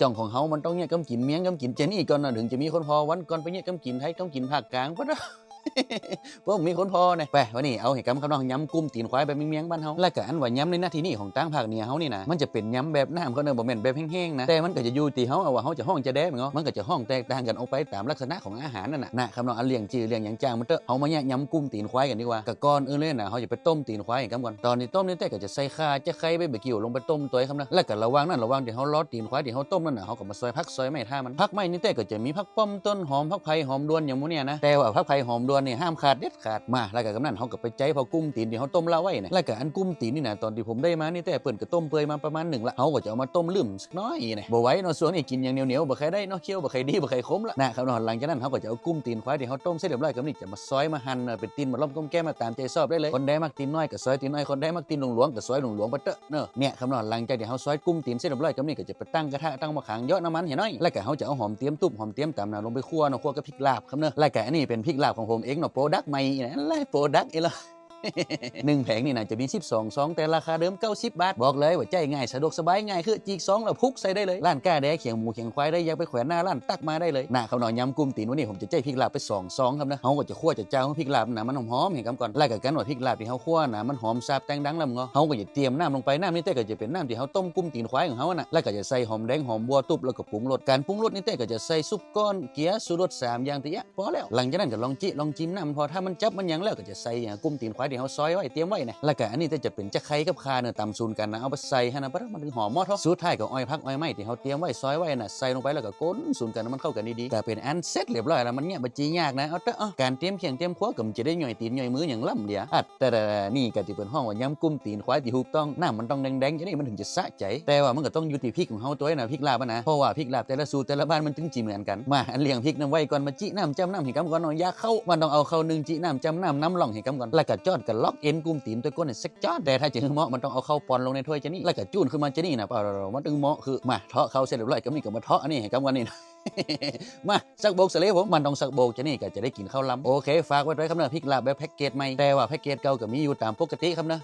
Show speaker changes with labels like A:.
A: จ่องของเขามันต้องเนี่ยกำกินเมียงกำกินเจนี่ก่อนนะถึงจะมีคนพอวันก่อนไปเนี่ยกำกินไทยกำกินภาคกลางปะนะ พวกมีคนพอเนี่ยไปวันนี้เอาเหตุการณ์คำน้องย้ำกุ้มตีนควายแบบเมียงๆบ้านเฮาและก็อันว่าย้ำในหน้าที่นี้ของตั้งภาคเหนือเฮานี่นะมันจะเป็นย้ำแบบน้ำเขาเนอะบ่แม่นแบบแห้งๆนะแต่มันก็จะอยู่ที่เฮาเอาว่าเฮาจะห้องจะแดมั้งมันก็จะห้องแตกต่างกันออกไปตามลักษณะของอาหารนั่นน่ะนะคำน้องอันเลี้ยงจื้อเลี้ยงหยังจางมันเตอะเฮามาเนี่ยย้ำกุ้มตีนควายกันดีกว่าก็ก่อนอื่นเลยนะเฮาจะไปต้มตีนควายกันก่อนตอนนี้ต้มนี่แต่ก็จะใส่ข่าจะไข่ใบเกี่ยวลงไปต้มตัวคำนะแล้วก็ระวังนั่นระวังที่เฮาลอดตีนควายที่เฮาต้มนั่นน่ะเฮาก็มาซอยผักซอยไม้ท่ามันผักไม้นี่แต่ก็จะมีผักป้อมต้นหอมผักไผ่หอมดวนอย่างหมู่เนี่ยนะแต่ว่าผักไผ่หอมดวนนี่ห้ามขาดเด็ดขาดมาแล้วก็กำนันเขาก็ไปใจพอกุ้มตีนที่เขาต้มละไว้เนี่ยแล้วก็อันกุ้มตีนนี่นะตอนที่ผมได้มานี่แต่เปิ่นก็ต้มเปื่อยมาประมาณ1ละเขาก็จะเอามาต้มลืมสักน้อยเนี่ยบ่ไหวเนาะส่วนนี้กินอย่างเหนียวๆบ่ใครได้เนาะเคี้ยวบ่ใครดีบ่ใครคมละนะครับเนาะหลังจากนั้นเขาก็จะเอากุ้มตีนควายที่เขาต้มเสร็จเรียบร้อยก็นี่จะมาซอยมาหั่นเป็นตีนมาล้อมก้มแก้มมาตามใจชอบได้เลยคนได้มักตีนน้อยก็ซอยตีนน้อยคนได้มักตีนหลวงๆก็ซอยหลวงๆไปเตอะเนาะเนี่ยคำนอนหลังจากที่เขาซอยกุ้มตีนเสร็จเรียบร้อยก็นี่ก็จะไปตั้งกระทะตั้งมะขามเยอะน้ำมันเห็นน้อยแล้วก็เขาจะเอาหอมเตรียมตุบหอมเตรียมตามน้ำลงไปคั่วเนาะคั่วกับพริกลาบครับเนาะแล้วก็อันนี้เป็นพริกลาบของผมเองเนาะโปรดักต์ใหม่นะอะไรโปรดักต์เอละ 1แผงนี่นะจะมี12ซองแต่ราคาเดิม90บาทบอกเลยว่าใจง่ายสะดวกสบายง่ายคือจีกซองแล้วพุกใส่ได้เลยร้านก้าแดเขียงหมูเขียงควายได้อยากไปแขวนหน้าร้านตักมาได้เลยหน้าเขาหน่อยยำกุ้มตีนวันนี้ผมจะใจพริกลาบไป2ซองครับนะเขาก็จะคั่วจะเจ้าพริกลาบนะมันหอมๆเห็นกันก่อนไล่กับกันว่าพริกลาบที่เขาคั่วนะมันหอมซาบแตงดังลำเงาเขาก็จะเตรียมน้ำลงไปน้ำนี่แต่ก็จะเป็นน้ำที่เขาต้มกุ้มตีนควายของเขาน่ะแล้วก็จะใส่หอมแดงหอมบัวตุบแล้วก็ปรุงรสการปรุงรสนี่แต่ก็จะใส่ซุปก้อนเกี๊ยสูรส3อย่างติยะพอแล้วหลังจากนั้นก็ลองจิ้มน้ำพอถ้ามันจับมันยังแล้วก็จะใส่กุ้มตีนควายที่เขาซอยไว้เตรียมไว้นะแล้วก็อันนี้จะเป็นจะไข่กับคาเนื้อตำซูนกันนะเอาไปใส่ให้นะปะมันถึงหอมมอดสุดท้ายก็อ้อยพักอ้อยไม้ที่เขาเตรียมไว้ซอยไว้น่ะใส่ลงไปแล้วก็ก้นซูนกันมันเข้ากันดีๆก็เป็นอันเสร็จเรียบร้อยแล้วมันเนี่ยบัจียากนะเอาเถอะการเตรียมเคียงเตรียมครัวก็มันจะได้ย่อยตีนย่อยมืออย่างล่ำเดียวแต่นี่ก็ที่เป็นห้องว่ายำกุ้มตีนควายที่ถูกต้องน้ำมันต้องแดงๆจะนี่มันถึงจะสะใจแต่ว่ามันก็ต้องอยู่ที่พริกของเขาตัวนะพริกลาบนะเพราะว่าพริกลาบแต่ละสูตรแต่ละบ้านมันถึงจีเหมือนกันมาอันเลี้ยงพริกน้ำไว้ก่อนมาจีน้ำจำน้ำเห็นกำก่อนเอายาเข้ามันต้องเอาเข้า1จีน้ำจำน้ำน้ำล่องเห็นกำก่อนแล้วก็จอดกันล็อกเอ็นกุ้มตีนตัวก้นสักจอดแต่ถ้าจะเหมาะมันต้องเอาเข้าปอนลงในถ้วยจะนี่แล้วก็จูนขึ้นมาจะนี่นะเปล่ามันถึงเหมาะคือมาเทาะเข้าเสร็จเรียบร้อยก็นี่ก็มาเทาะอันนี้เห็นกำก่อนนี่ มาสักโบกสเลผมมันต้องสักโบกจะนี่ก็จะได้กินข้าวล้ำโอเคฝากไว้ด้วยครับเนอะพริกลาบแบบแพ็กเกจใหม่แต่ว่าแพ็กเกจเก่าก็มีอยู่ตามปกติครับเนอะ